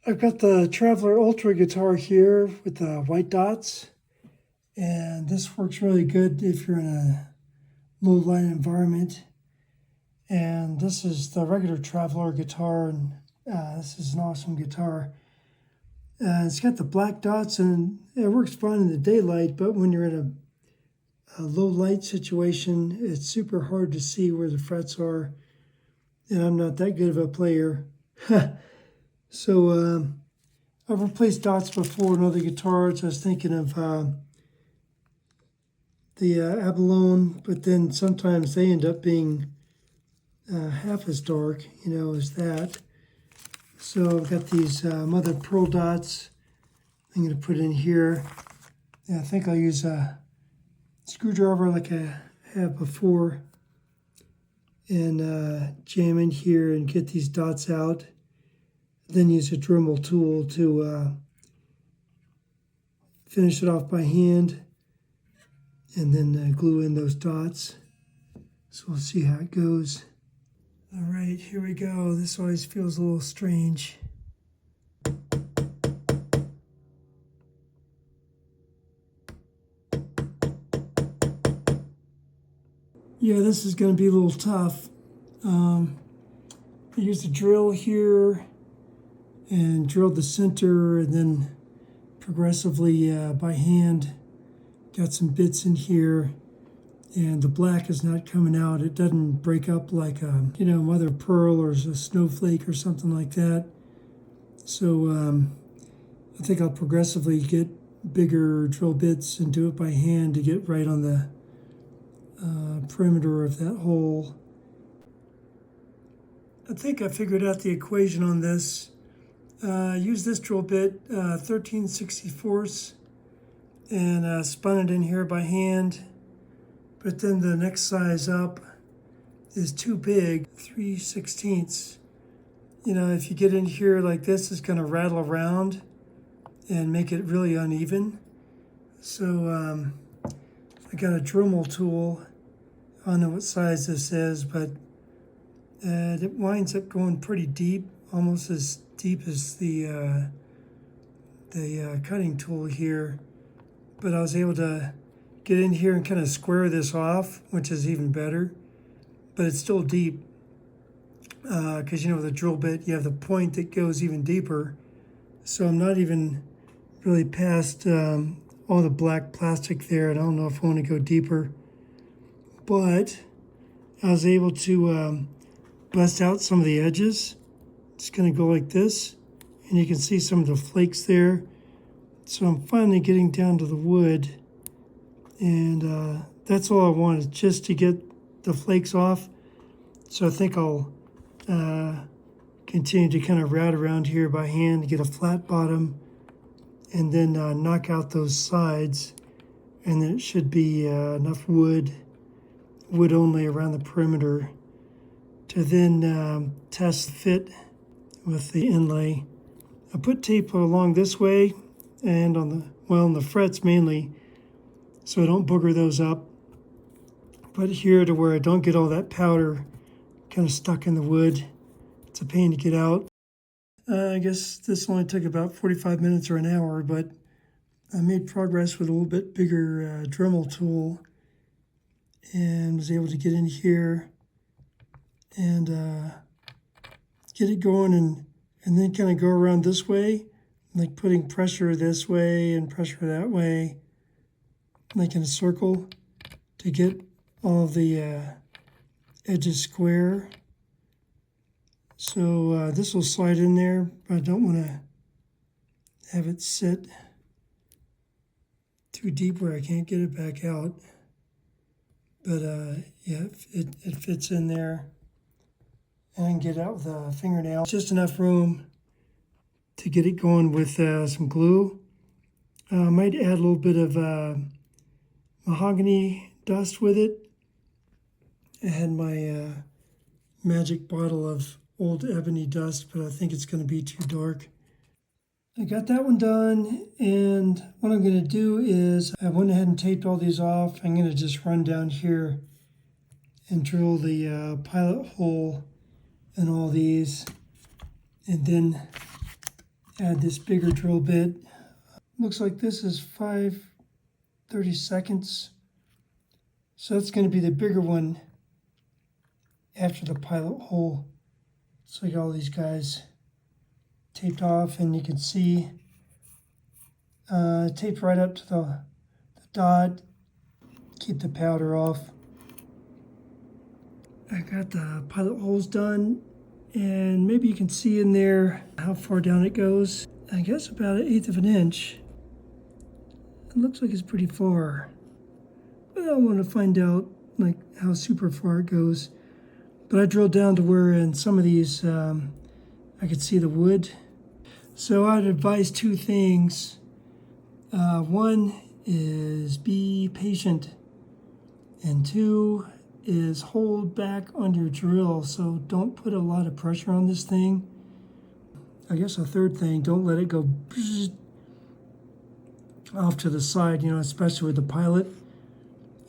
I've got the Traveler Ultra guitar here with the white dots, and this works really good if you're in a low light environment. And this is the regular Traveler guitar, and this is an awesome guitar. It's got the black dots, and it works fine in the daylight, but when you're in a low light situation, it's super hard to see where the frets are, and I'm not that good of a player. So I've replaced dots before in other guitars. I was thinking of the abalone, but then sometimes they end up being half as dark, as that. So I've got these mother of pearl dots I'm going to put in here. And I think I'll use a screwdriver like I have before and jam in here and get these dots out. Then use a Dremel tool to finish it off by hand, and then glue in those dots. So we'll see how it goes. All right, here we go. This always feels a little strange. Yeah, this is going to be a little tough. I used a drill here and drilled the center, and then progressively by hand got some bits in here, and the black is not coming out. It doesn't break up like a mother of pearl or a snowflake or something like that. So I think I'll progressively get bigger drill bits and do it by hand to get right on the perimeter of that hole. I think I figured out the equation on this. Use this drill bit, 13/64, and spun it in here by hand. But then the next size up is too big, 3/16. If you get in here like this, it's going to rattle around and make it really uneven. So I got a Dremel tool. I don't know what size this is, but it winds up going pretty deep, almost as deep as the cutting tool here. But I was able to get in here and kind of square this off, which is even better. But it's still deep because with a drill bit, you have the point that goes even deeper. So I'm not even really past all the black plastic there. I don't know if I want to go deeper. But I was able to bust out some of the edges. It's going to go like this, and you can see some of the flakes there. So I'm finally getting down to the wood, and that's all I wanted, just to get the flakes off. So I think I'll continue to kind of route around here by hand to get a flat bottom, and then knock out those sides, and then it should be enough wood only around the perimeter to then test the fit with the inlay. I put tape along this way and on the frets mainly, so I don't booger those up. But here to where I don't get all that powder kind of stuck in the wood. It's a pain to get out. I guess this only took about 45 minutes or an hour, but I made progress with a little bit bigger Dremel tool and was able to get in here and get it going, and then kind of go around this way, like putting pressure this way and pressure that way, like in a circle, to get all of the edges square. So this will slide in there, but I don't want to have it sit too deep where I can't get it back out. But yeah, it fits in there. And I can get it out with a fingernail. Just enough room to get it going with some glue. I might add a little bit of mahogany dust with it. I had my magic bottle of old ebony dust, but I think it's going to be too dark. I got that one done, and what I'm going to do is I went ahead and taped all these off. I'm going to just run down here and drill the pilot hole in all these, and then add this bigger drill bit. Looks like this is 5/32. So that's going to be the bigger one after the pilot hole. So I got all these guys taped off, and you can see taped right up to the dot. Keep the powder off. I got the pilot holes done, and maybe you can see in there how far down it goes. I guess about 1/8 of an inch. It looks like it's pretty far, but I want to find out like how super far it goes. But I drilled down to where in some of these I could see the wood. So I'd advise two things. One is be patient, and two is hold back on your drill, so don't put a lot of pressure on this thing. I guess a third thing, don't let it go off to the side, especially with the pilot.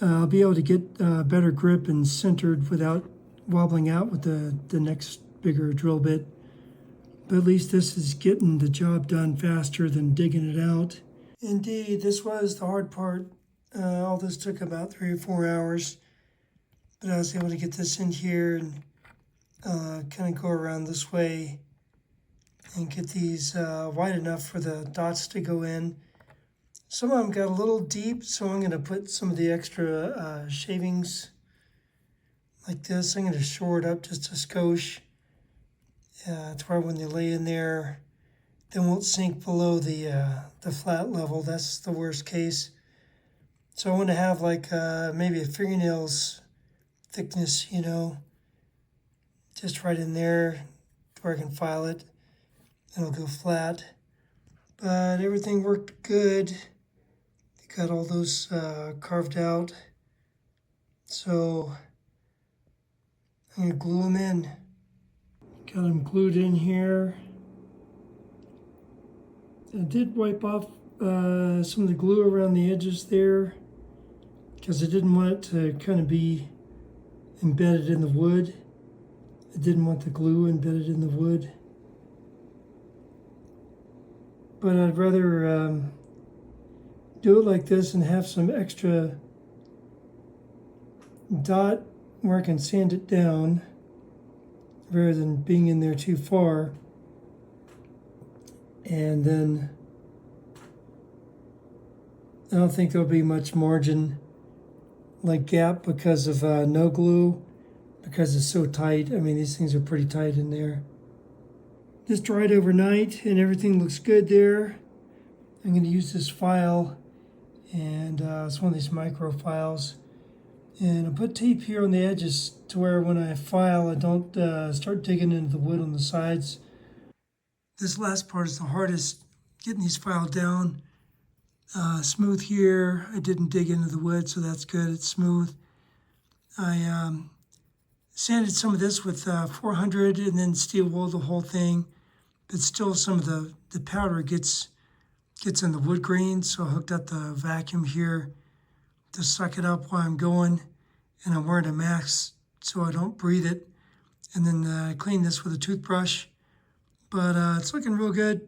I'll be able to get better grip and centered without wobbling out with the next bigger drill bit. But at least this is getting the job done faster than digging it out. Indeed, this was the hard part. All this took about 3 or 4 hours. But I was able to get this in here and kind of go around this way and get these wide enough for the dots to go in. Some of them got a little deep, so I'm going to put some of the extra shavings like this. I'm going to shore it up just a skosh to where when they lay in there, they won't sink below the flat level. That's the worst case. So I want to have like maybe a fingernail's thickness, just right in there where I can file it. It'll go flat. But everything worked good. Got all those carved out. So I'm going to glue them in. Got them glued in here. I did wipe off some of the glue around the edges there because I didn't want it to kind of be embedded in the wood. I didn't want the glue embedded in the wood. But I'd rather do it like this and have some extra dot where I can sand it down rather than being in there too far. And then I don't think there'll be much margin like gap because of no glue, because it's so tight. I mean, these things are pretty tight in there. This dried overnight and everything looks good there. I'm going to use this file, and it's one of these micro files. And I put tape here on the edges to where when I file, I don't start digging into the wood on the sides. This last part is the hardest, getting these filed down. Smooth here. I didn't dig into the wood, so that's good. It's smooth. I sanded some of this with 400 and then steel wool the whole thing. But still some of the powder gets in the wood grain, so I hooked up the vacuum here to suck it up while I'm going. And I'm wearing a mask so I don't breathe it. And then clean this with a toothbrush. But it's looking real good.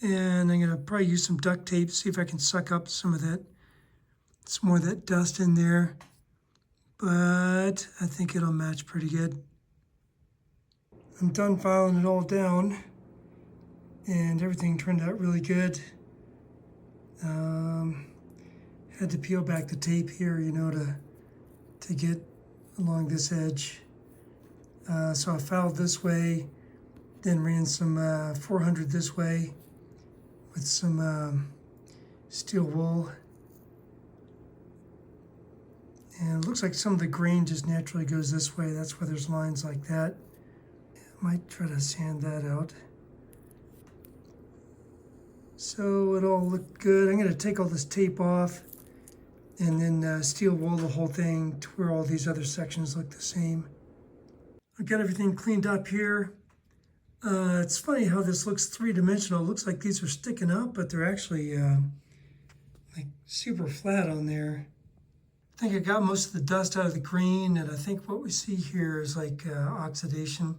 And I'm going to probably use some duct tape, see if I can suck up some of that, some more of that dust in there. But I think it'll match pretty good. I'm done filing it all down, and everything turned out really good. Had to peel back the tape here, to get along this edge. So I filed this way, then ran some 400 this way with some steel wool. And it looks like some of the grain just naturally goes this way. That's why there's lines like that. I might try to sand that out. So it all looked good. I'm going to take all this tape off and then steel wool the whole thing to where all these other sections look the same. I've got everything cleaned up here. It's funny how this looks three-dimensional. It looks like these are sticking up, but they're actually like super flat on there. I think I got most of the dust out of the green, and I think what we see here is like oxidation.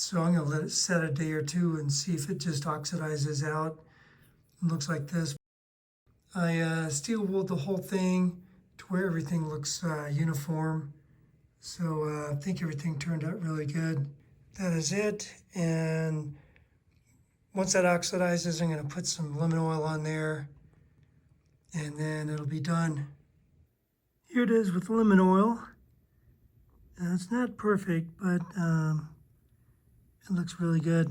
So I'm going to let it set a day or two and see if it just oxidizes out. It looks like this. I steel wooled the whole thing to where everything looks uniform. So I think everything turned out really good. That is it. And once that oxidizes, I'm going to put some lemon oil on there and then it'll be done. Here it is with lemon oil. It's not perfect, but it looks really good.